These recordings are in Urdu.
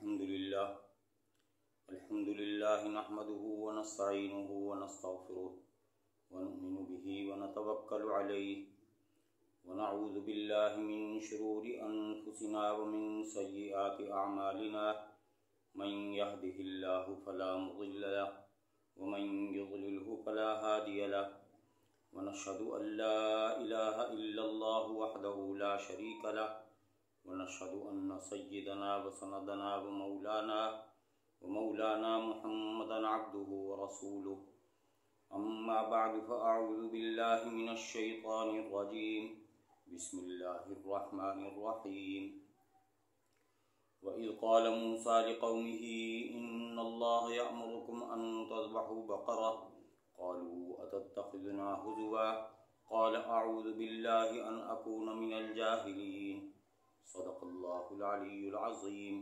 الحمد لله نحمده ونستعينه ونستغفره ونؤمن به ونتوكل عليه ونعوذ بالله من شرور أنفسنا ومن سيئات أعمالنا من يهده الله فلا مضل له ومن يضلله فلا هادي له ونشهد أن لا إله إلا الله وحده لا شريك له ونشهد أن سيدنا وسندنا ومولانا محمدا عبده ورسوله أما بعد فأعوذ بالله من الشيطان الرجيم بسم الله الرحمن الرحيم وإذ قال موسى لقومه إن الله يأمركم أن تذبحوا بقرة قالوا أتتخذنا هزوا قال أعوذ بالله أن أكون من الجاهلين صدق اللہ العلی العظیم۔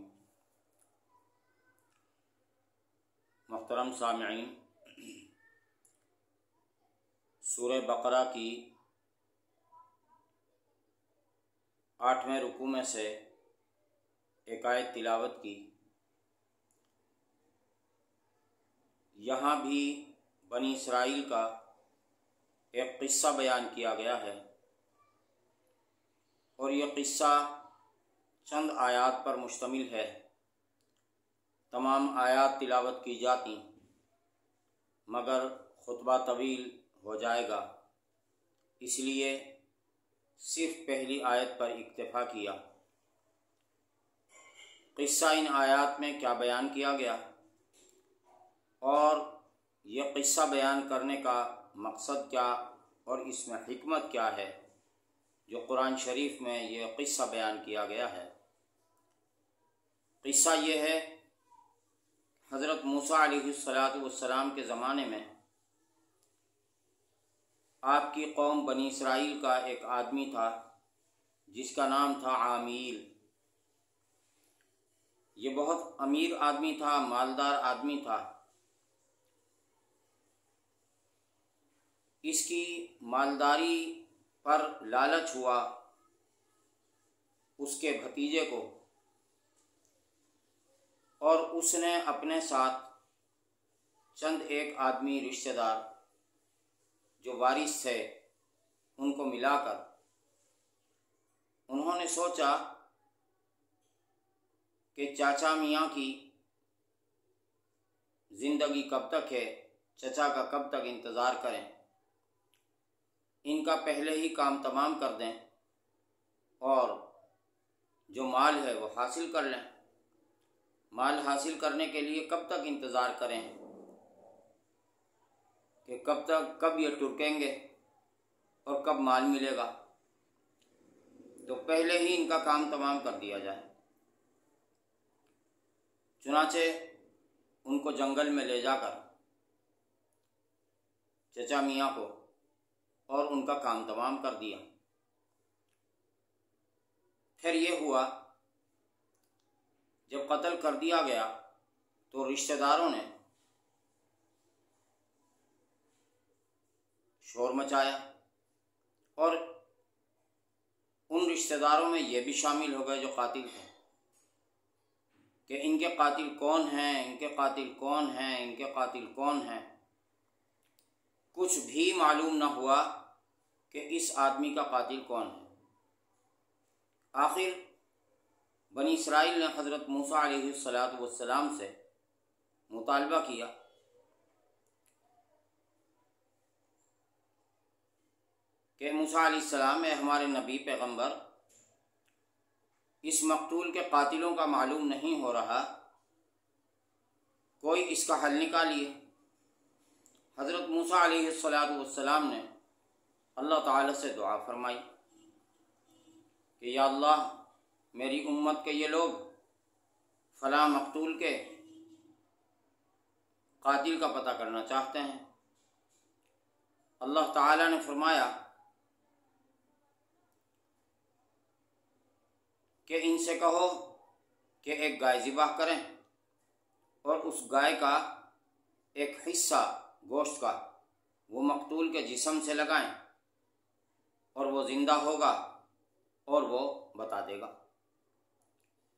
محترم سامعین، سورہ بقرہ کی 8ویں رکوع میں سے ایک آیت تلاوت کی۔ یہاں بھی بنی اسرائیل کا ایک قصہ بیان کیا گیا ہے، اور یہ قصہ چند آیات پر مشتمل ہے۔ تمام آیات تلاوت کی جاتی مگر خطبہ طویل ہو جائے گا، اس لیے صرف پہلی آیت پر اکتفا کیا۔ قصہ ان آیات میں کیا بیان کیا گیا اور یہ قصہ بیان کرنے کا مقصد کیا اور اس میں حکمت کیا ہے جو قرآن شریف میں یہ قصہ بیان کیا گیا ہے۔ قصہ یہ ہے، حضرت موسیٰ علیہ السلام کے زمانے میں آپ کی قوم بنی اسرائیل کا ایک آدمی تھا جس کا نام تھا عامیل۔ یہ بہت امیر آدمی تھا، مالدار آدمی تھا۔ اس کی مالداری پر لالچ ہوا اس کے بھتیجے کو، اور اس نے اپنے ساتھ چند ایک آدمی رشتہ دار جو وارث تھے ان کو ملا کر انہوں نے سوچا کہ چاچا میاں کی زندگی کب تک ہے، چچا کا کب تک انتظار کریں، ان کا پہلے ہی کام تمام کر دیں اور جو مال ہے وہ حاصل کر لیں۔ مال حاصل کرنے کے لیے کب تک انتظار کریں کہ کب یہ ٹرکیں گے اور کب مال ملے گا، تو پہلے ہی ان کا کام تمام کر دیا جائے۔ چنانچہ ان کو جنگل میں لے جا کر چچا میاں کو اور ان کا کام تمام کر دیا۔ پھر یہ ہوا، جب قتل کر دیا گیا تو رشتہ داروں نے شور مچایا، اور ان رشتہ داروں میں یہ بھی شامل ہو گئے جو قاتل تھے کہ ان کے قاتل کون ہیں، ان کے قاتل کون ہیں، ان کے قاتل کون ہیں۔ کچھ بھی معلوم نہ ہوا کہ اس آدمی کا قاتل کون ہے۔ آخر بنی اسرائیل نے حضرت موسیٰ علیہ السلام سے مطالبہ کیا کہ موسیٰ علیہ السلام، اے ہمارے نبی پیغمبر، اس مقتول کے قاتلوں کا معلوم نہیں ہو رہا، کوئی اس کا حل نکالیے۔ حضرت موسیٰ علیہ السلام نے اللہ تعالی سے دعا فرمائی کہ یا اللہ، میری امت کے یہ لوگ فلاں مقتول کے قاتل کا پتہ کرنا چاہتے ہیں۔ اللہ تعالی نے فرمایا کہ ان سے کہو کہ ایک گائے ذبح کریں اور اس گائے کا ایک حصہ گوشت کا وہ مقتول کے جسم سے لگائیں، اور وہ زندہ ہوگا اور وہ بتا دے گا۔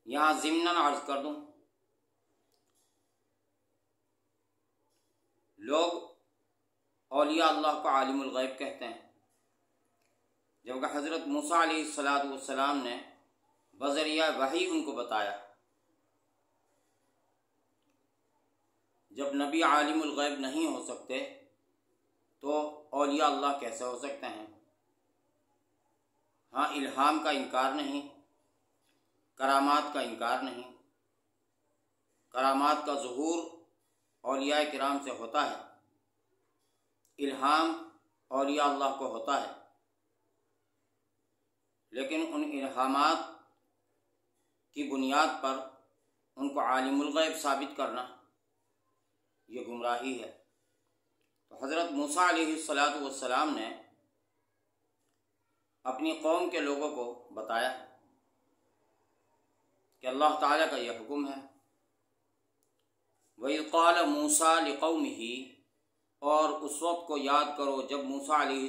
یہاں ضمناً عرض کر دوں لوگ اولیاء اللہ کو عالم الغیب کہتے ہیں، جبکہ حضرت موسیٰ علیہ السلام نے بذریعہ وحی ان کو بتایا۔ جب نبی عالم الغیب نہیں ہو سکتے تو اولیاء اللہ کیسے ہو سکتے ہیں؟ ہاں، الہام کا انکار نہیں، کرامات کا انکار نہیں، کرامات کا ظہور اولیاء کرام سے ہوتا ہے، الہام اولیاء اللہ کو ہوتا ہے، لیکن ان الہامات کی بنیاد پر ان کو عالم الغیب ثابت کرنا یہ گمراہی ہے۔ تو حضرت موسیٰ علیہ السلام نے اپنی قوم کے لوگوں کو بتایا کہ اللہ تعالیٰ کا یہ حکم ہے۔ وَإِذْ قَالَ مُوسَىٰ لِقَوْمِهِ، اور اس وقت کو یاد کرو جب موسیٰ علیہ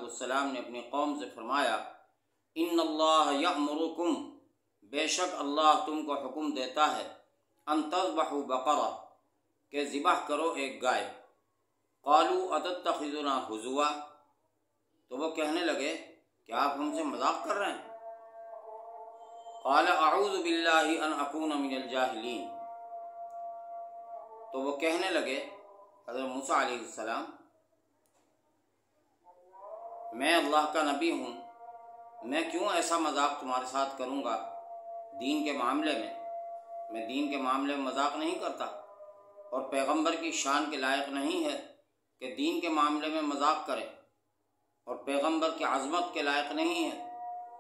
السلام نے اپنی قوم سے فرمایا، ان اللہ یأمرکم، بے شک اللہ تم کو حکم دیتا ہے، ان تذبحوا بقرہ، کہ ذبح کرو ایک گائے۔ قالوا اتتخذنا ہزوا، تو وہ کہنے لگے کیا آپ ہم سے مذاق کر رہے ہیں؟ قال اعوذ باللہ ان اکون من الجاہلین، تو وہ کہنے لگے حضرت موسیٰ علیہ السلام، میں اللہ کا نبی ہوں، میں کیوں ایسا مذاق تمہارے ساتھ کروں گا دین کے معاملے میں دین کے معاملے میں مذاق نہیں کرتا، اور پیغمبر کی شان کے لائق نہیں ہے کہ دین کے معاملے میں مذاق کرے، اور پیغمبر کی عظمت کے لائق نہیں ہے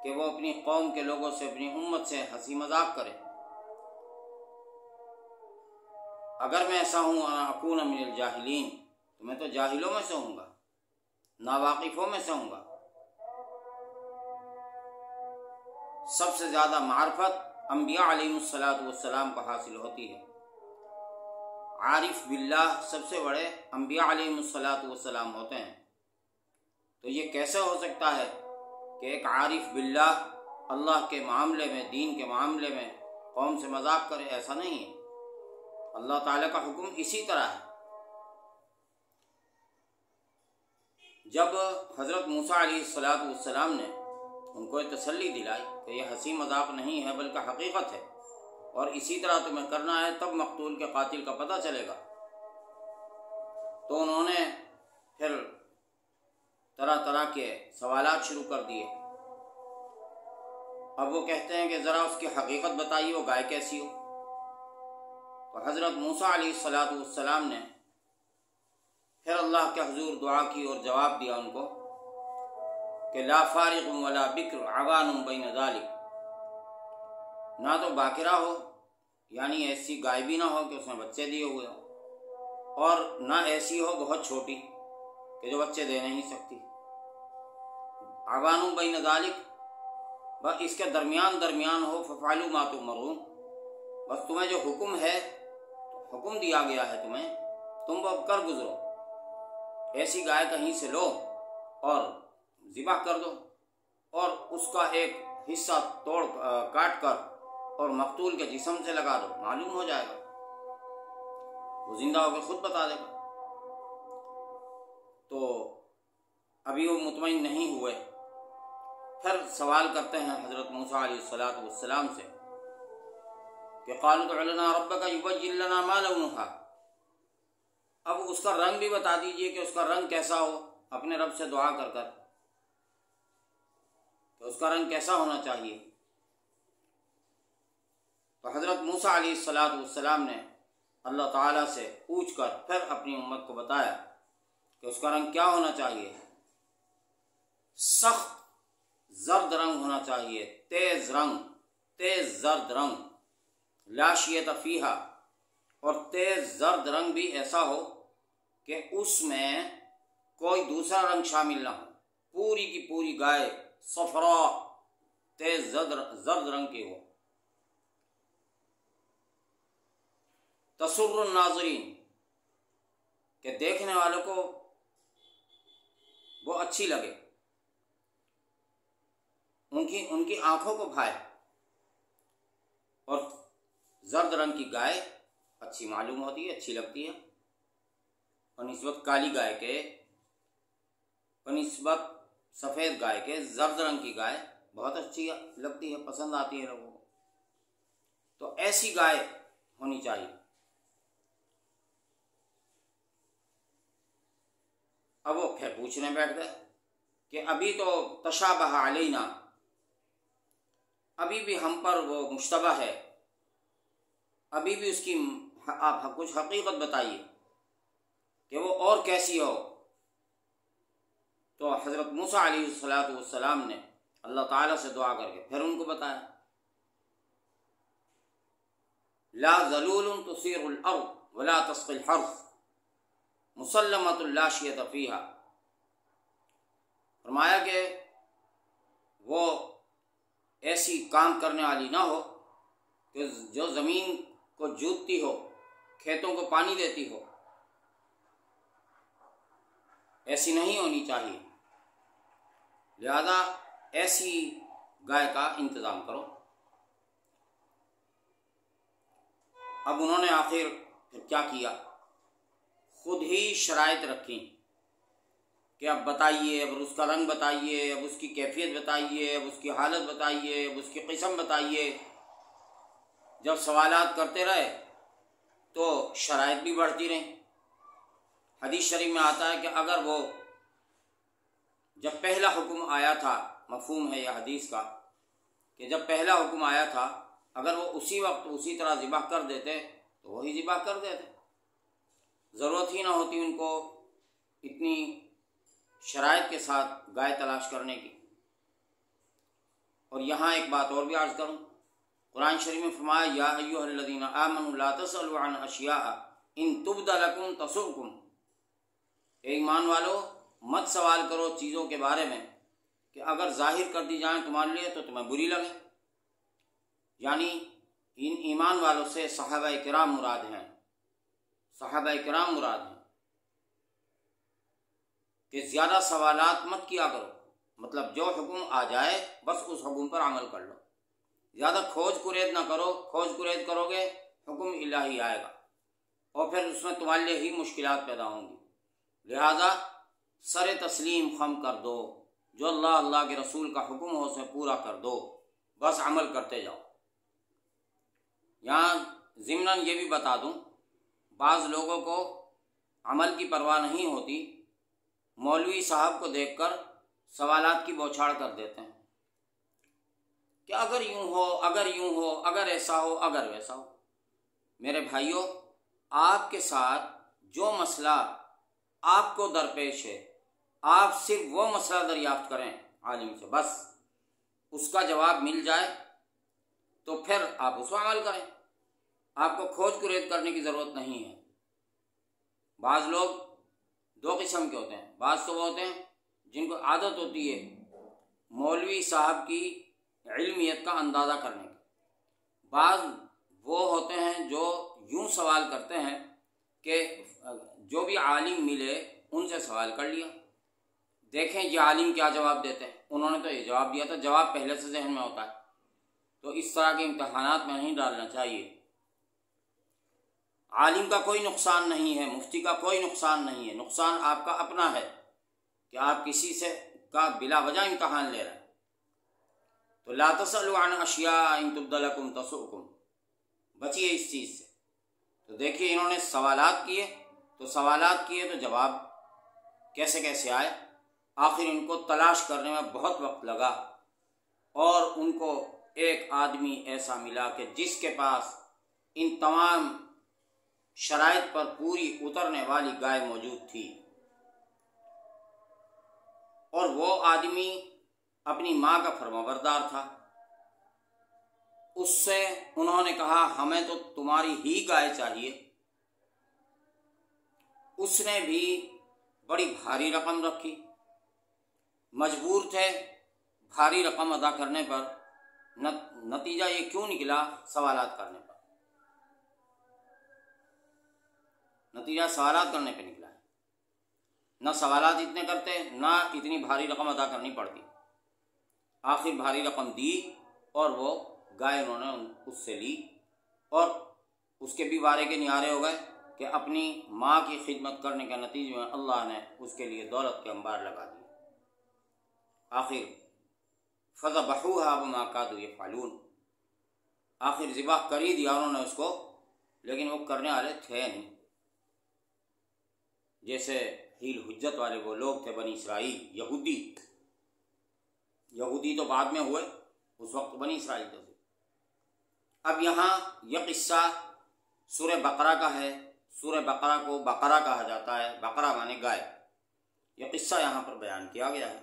کہ وہ اپنی قوم کے لوگوں سے، اپنی امت سے ہنسی مذاق کرے۔ اگر میں ایسا ہوں انا اکون من الجاہلین، تو میں تو جاہلوں میں سے ہوں گا، ناواقفوں میں سے ہوں گا۔ سب سے زیادہ معرفت انبیاء علیہ السلام کو حاصل ہوتی ہے۔ عارف باللہ سب سے بڑے انبیاء علیہ السلام ہوتے ہیں۔ تو یہ کیسے ہو سکتا ہے کہ ایک عارف باللہ اللہ کے معاملے میں، دین کے معاملے میں قوم سے مذاق کرے؟ ایسا نہیں ہے، اللہ تعالیٰ کا حکم اسی طرح ہے۔ جب حضرت موسیٰ علیہ السلام نے ان کو تسلی دلائی کہ یہ ہنسی مذاق نہیں ہے بلکہ حقیقت ہے، اور اسی طرح تمہیں کرنا ہے، تب مقتول کے قاتل کا پتہ چلے گا، تو انہوں نے پھر طرح طرح کے سوالات شروع کر دیے۔ اب وہ کہتے ہیں کہ ذرا اس کی حقیقت بتائیے، وہ گائے کیسی ہو؟ تو حضرت موسیٰ علیہ السلام نے پھر اللہ کے حضور دعا کی اور جواب دیا ان کو کہ لا فارغ ولا بکر عوان بین ذلک، نہ تو باکرہ ہو، یعنی ایسی گائے بھی نہ ہو کہ اس میں بچے دیے ہوئے ہوں، اور نہ ایسی ہو بہت چھوٹی کہ جو بچے دے نہیں سکتی۔ عوان بین ذلک، بس اس کے درمیان ہو، ففعلوا ما تؤمرون، بس تمہیں جو حکم ہے، حکم دیا گیا ہے تمہیں، تم وہ اب کر گزرو۔ ایسی گائے کہیں سے لو اور ذبح کر دو، اور اس کا ایک حصہ کاٹ کر اور مقتول کے جسم سے لگا دو، معلوم ہو جائے گا، وہ زندہ ہو کے خود بتا دے گا۔ تو ابھی وہ مطمئن نہیں ہوئے، پھر سوال کرتے ہیں حضرت موسیٰ علیہ السلام سے کہ قالوا ادع لنا ربک یبین لنا ما لونھا، اب اس کا رنگ بھی بتا دیجئے کہ اس کا رنگ کیسا ہو، اپنے رب سے دعا کر کر کہ اس کا رنگ کیسا ہونا چاہیے۔ تو حضرت موسیٰ علیہ السلام نے اللہ تعالیٰ سے پوچھ کر پھر اپنی امت کو بتایا کہ اس کا رنگ کیا ہونا چاہیے۔ سخت زرد رنگ ہونا چاہیے، تیز زرد رنگ، لا شیۃ فیہا، اور تیز زرد رنگ بھی ایسا ہو کہ اس میں کوئی دوسرا رنگ شامل نہ ہو، پوری کی پوری گائے صفراء تیز زرد رنگ کی ہو، تسر الناظرین، کہ دیکھنے والوں کو وہ اچھی لگے، ان کی آنکھوں کو بھائے، اور زرد رنگ کی گائے اچھی معلوم ہوتی ہے، اچھی لگتی ہے۔ بنسبت کالی گائے کے، بنسبت سفید گائے کے زرد رنگ کی گائے بہت اچھی لگتی ہے، پسند آتی ہے لوگوں کو، تو ایسی گائے ہونی چاہیے۔ اب وہ پھر پوچھنے بیٹھ گئے کہ ابھی تو تشابہ علینا، ابھی بھی ہم پر وہ مشتبہ ہے، ابھی بھی اس کی آپ کچھ حقیقت بتائیے کہ وہ اور کیسی ہو۔ تو حضرت موسیٰ علیہ السلام نے اللہ تعالیٰ سے دعا کر کے پھر ان کو بتایا، لا ذلول تصیر الارض ولا تسقی الحرث مسلمۃ لا شیۃ فیہا، فرمایا کہ وہ ایسی کام کرنے والی نہ ہو کہ جو زمین کو جوتتی ہو، کھیتوں کو پانی دیتی ہو، ایسی نہیں ہونی چاہیے، لہذا ایسی گائے کا انتظام کرو۔ اب انہوں نے آخر پھر کیا کیا، خود ہی شرائط رکھی کہ اب بتائیے، اب اس کا رنگ بتائیے، اب اس کی کیفیت بتائیے، اب اس کی حالت بتائیے، اب اس کی قسم بتائیے۔ جب سوالات کرتے رہے تو شرائط بھی بڑھتی رہیں۔ حدیث شریف میں آتا ہے کہ اگر وہ جب پہلا حکم آیا تھا، مفہوم ہے یہ حدیث کا کہ جب پہلا حکم آیا تھا اگر وہ اسی وقت اسی طرح ذبح کر دیتے تو وہی ذبح کر دیتے، ضرورت ہی نہ ہوتی ان کو اتنی شرائط کے ساتھ گائے تلاش کرنے کی۔ اور یہاں ایک بات اور بھی عرض کروں، قرآن شریف میں فرمایا یا ایھا الذین آمنوا لا تسألوا عن اشیاء ان تبد لکم تسؤکم، اے ایمان والو مت سوال کرو چیزوں کے بارے میں کہ اگر ظاہر کر دی جائیں تمہارے لیے تو تمہیں بری لگے۔ یعنی ان ایمان والوں سے صحابہ کرام مراد ہیں، صحابہ کرام مراد ہیں کہ زیادہ سوالات مت کیا کرو، مطلب جو حکم آ جائے بس اس حکم پر عمل کر لو، زیادہ کھوج کرید نہ کرو، کھوج کرید کرو گے حکم الہی آئے گا اور پھر اس میں تمہارے لیے ہی مشکلات پیدا ہوں گی۔ لہذا سر تسلیم خم کر دو، جو اللہ کے رسول کا حکم ہو اسے پورا کر دو، بس عمل کرتے جاؤ۔ یہاں ضمناً یہ بھی بتا دوں، بعض لوگوں کو عمل کی پرواہ نہیں ہوتی، مولوی صاحب کو دیکھ کر سوالات کی بوچھاڑ کر دیتے ہیں کہ اگر یوں ہو، اگر یوں ہو، اگر ایسا ہو، اگر ویسا ہو۔ میرے بھائیوں، آپ کے ساتھ جو مسئلہ آپ کو درپیش ہے آپ صرف وہ مسئلہ دریافت کریں عالم سے، بس اس کا جواب مل جائے تو پھر آپ اس پر عمل کریں، آپ کو کھوج کرید کرنے کی ضرورت نہیں ہے۔ بعض لوگ دو قسم کے ہوتے ہیں، بعض تو وہ ہوتے ہیں جن کو عادت ہوتی ہے مولوی صاحب کی علمیت کا اندازہ کرنے کی، بعض وہ ہوتے ہیں جو یوں سوال کرتے ہیں کہ جو بھی عالم ملے ان سے سوال کر لیا، دیکھیں یہ عالم کیا جواب دیتے ہیں، انہوں نے تو یہ جواب دیا تھا، جواب پہلے سے ذہن میں ہوتا ہے، تو اس طرح کے امتحانات میں نہیں ڈالنا چاہیے۔ عالم کا کوئی نقصان نہیں ہے، مفتی کا کوئی نقصان نہیں ہے، نقصان آپ کا اپنا ہے کہ آپ کسی سے کا بلا وجہ امتحان لے رہے ہیں۔ تو لا تسألوا عن اشیاء ان تبد لکم تسؤکم، بچیے اس چیز سے۔ تو دیکھیے انہوں نے سوالات کیے تو جواب کیسے کیسے آئے، آخر ان کو تلاش کرنے میں بہت وقت لگا اور ان کو ایک آدمی ایسا ملا کہ جس کے پاس ان تمام شرائط پر پوری اترنے والی گائے موجود تھی، اور وہ آدمی اپنی ماں کا فرمانبردار تھا۔ اس سے انہوں نے کہا ہمیں تو تمہاری ہی گائے چاہیے۔ اس نے بھی بڑی بھاری رقم رکھی، مجبور تھے بھاری رقم ادا کرنے پر، نتیجہ یہ کیوں نکلا، سوالات کرنے پر، نتیجہ سوالات کرنے پہ نکلا ہے۔ نہ سوالات اتنے کرتے نہ اتنی بھاری رقم ادا کرنی پڑتی، آخر بھاری رقم دی اور وہ گائے انہوں نے اس سے لی اور اس کے بھی بارے کے نہارے ہو گئے کہ اپنی ماں کی خدمت کرنے کے نتیجے میں اللہ نے اس کے لیے دولت کے انبار لگا دیے۔ آخر فذبحوها وما كادوا يفعلون، آخر ذبح کر ہی دیا انہوں نے اس کو، لیکن وہ کرنے والے تھے نہیں۔ جیسے حیل حجت والے وہ لوگ تھے بنی اسرائیل، یہودی تو بعد میں ہوئے، اس وقت بنی اسرائیل تھے۔ اب یہاں یہ قصہ سورہ بقرہ کا ہے۔ سورہ بقرہ کو بقرہ کہا جاتا ہے، بقرہ مانے گائے۔ یہ قصہ یہاں پر بیان کیا گیا ہے،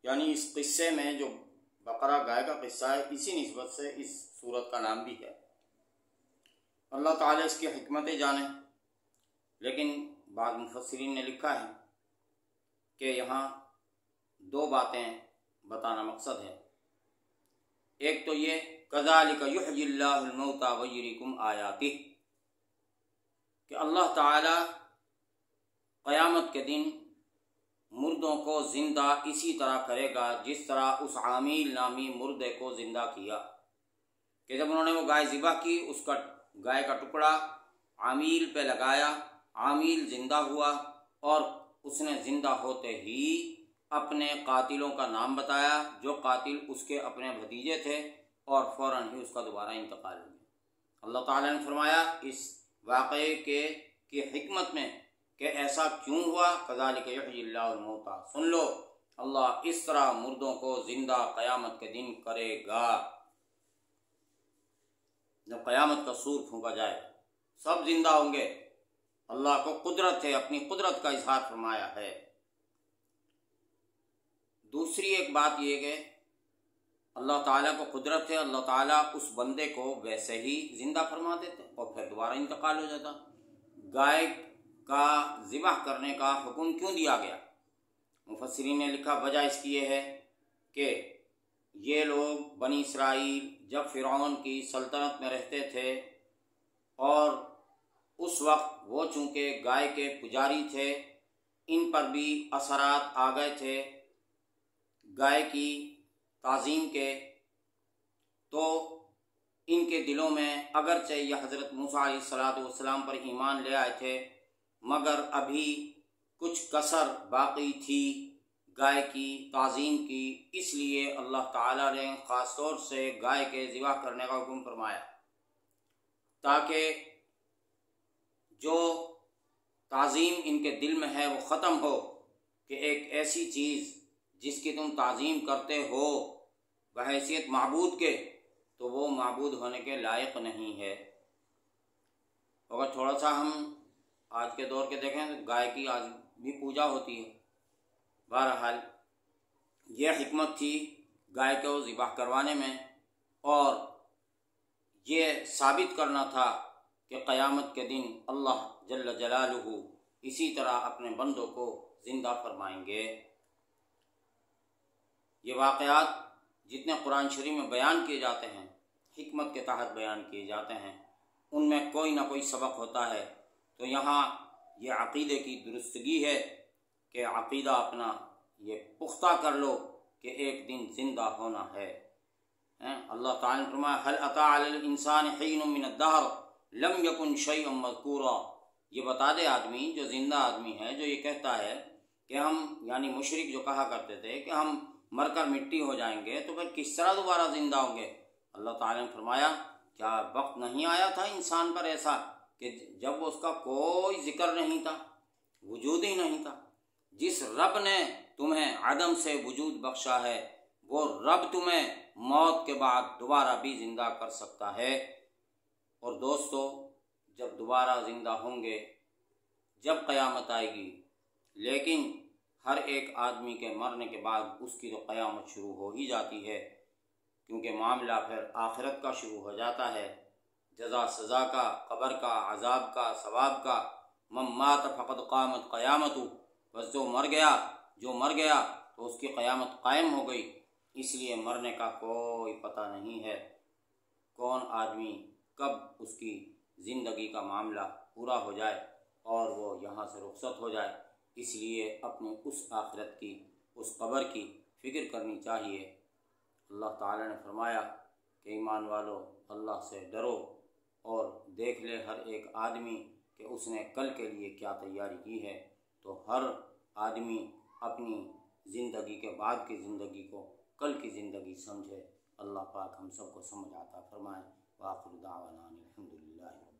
یعنی اس قصے میں جو بقرہ گائے کا قصہ ہے، اسی نسبت سے اس سورت کا نام بھی ہے۔ اللہ تعالیٰ اس کی حکمتیں جانے، لیکن بعض مفسرین نے لکھا ہے کہ یہاں دو باتیں بتانا مقصد ہے۔ ایک تو یہ کذالک یحیی اللہ الموتى ویریکم آیاتہ، کہ اللہ تعالیٰ قیامت کے دن مردوں کو زندہ اسی طرح کرے گا جس طرح اس عامیل نامی مردے کو زندہ کیا، کہ جب انہوں نے وہ گائے ذبح کی، اس کا گائے کا ٹکڑا عامیل پہ لگایا، عامیل زندہ ہوا، اور اس نے زندہ ہوتے ہی اپنے قاتلوں کا نام بتایا، جو قاتل اس کے اپنے بھتیجے تھے، اور فوراً ہی اس کا دوبارہ انتقال ہو گیا۔ اللہ تعالیٰ نے فرمایا اس واقعے کی حکمت میں کہ ایسا کیوں ہوا، کذالک یحیی اللہ الموتى، سن لو اللہ اس طرح مردوں کو زندہ قیامت کے دن کرے گا۔ جب قیامت کا سور پھونکا جائے سب زندہ ہوں گے۔ اللہ کو قدرت ہے، اپنی قدرت کا اظہار فرمایا ہے۔ دوسری ایک بات یہ کہ اللہ تعالیٰ کو قدرت ہے، اللہ تعالیٰ اس بندے کو ویسے ہی زندہ فرما دیتے اور پھر دوبارہ انتقال ہو جاتا۔ گائے کا ذبح کرنے کا حکم کیوں دیا گیا؟ مفسرین نے لکھا وجہ اس کی یہ ہے کہ یہ لوگ بنی اسرائیل جب فرعون کی سلطنت میں رہتے تھے، اور اس وقت وہ چونکہ گائے کے پجاری تھے، ان پر بھی اثرات آ گئے تھے گائے کی تعظیم کے، تو ان کے دلوں میں اگرچہ یہ حضرت موسیٰ علیہ السلام پر ایمان لے آئے تھے، مگر ابھی کچھ کسر باقی تھی گائے کی تعظیم کی، اس لیے اللہ تعالیٰ نے خاص طور سے گائے کے ذبح کرنے کا حکم فرمایا، تاکہ جو تعظیم ان کے دل میں ہے وہ ختم ہو، کہ ایک ایسی چیز جس کی تم تعظیم کرتے ہو بحیثیت معبود کے، تو وہ معبود ہونے کے لائق نہیں ہے۔ اگر تھوڑا سا ہم آج کے دور کے دیکھیں تو گائے کی آج بھی پوجا ہوتی ہے۔ بہرحال یہ حکمت تھی گائے کو ذبح کروانے میں، اور یہ ثابت کرنا تھا کہ قیامت کے دن اللہ جل جلالہ اسی طرح اپنے بندوں کو زندہ فرمائیں گے۔ یہ واقعات جتنے قرآن شریف میں بیان کیے جاتے ہیں، حکمت کے تحت بیان کیے جاتے ہیں، ان میں کوئی نہ کوئی سبق ہوتا ہے۔ تو یہاں یہ عقیدے کی درستگی ہے کہ عقیدہ اپنا یہ پختہ کر لو کہ ایک دن زندہ ہونا ہے۔ اللہ تعالیٰ نے فرمایا هل اتى على الانسان حين من الدهر لم يكن شيئا مذكورا، یہ بتا دے آدمی جو زندہ آدمی ہے، جو یہ کہتا ہے کہ ہم، یعنی مشرک جو کہا کرتے تھے کہ ہم مر کر مٹی ہو جائیں گے تو پھر کس طرح دوبارہ زندہ ہوں گے؟ اللہ تعالیٰ نے فرمایا کیا وقت نہیں آیا تھا انسان پر ایسا کہ جب اس کا کوئی ذکر نہیں تھا، وجود ہی نہیں تھا؟ جس رب نے تمہیں عدم سے وجود بخشا ہے، وہ رب تمہیں موت کے بعد دوبارہ بھی زندہ کر سکتا ہے۔ اور دوستو، جب دوبارہ زندہ ہوں گے، جب قیامت آئے گی، لیکن ہر ایک آدمی کے مرنے کے بعد اس کی تو قیامت شروع ہو ہی جاتی ہے، کیونکہ معاملہ پھر آخرت کا شروع ہو جاتا ہے، جزا سزا کا، قبر کا، عذاب کا، ثواب کا۔ من مات فقد قامت قیامت، بس جو مر گیا تو اس کی قیامت قائم ہو گئی۔ اس لیے مرنے کا کوئی پتہ نہیں ہے، کون آدمی کب اس کی زندگی کا معاملہ پورا ہو جائے اور وہ یہاں سے رخصت ہو جائے۔ اس لیے اپنے اس آخرت کی، اس قبر کی فکر کرنی چاہیے۔ اللہ تعالیٰ نے فرمایا کہ ایمان والو اللہ سے ڈرو، اور دیکھ لے ہر ایک آدمی کہ اس نے کل کے لیے کیا تیاری کی ہے، تو ہر آدمی اپنی زندگی کے بعد کی زندگی کو کل کی زندگی سمجھے۔ اللہ پاک ہم سب کو سمجھ عطا فرمائے۔ وآخر دعوانا الحمدللہ۔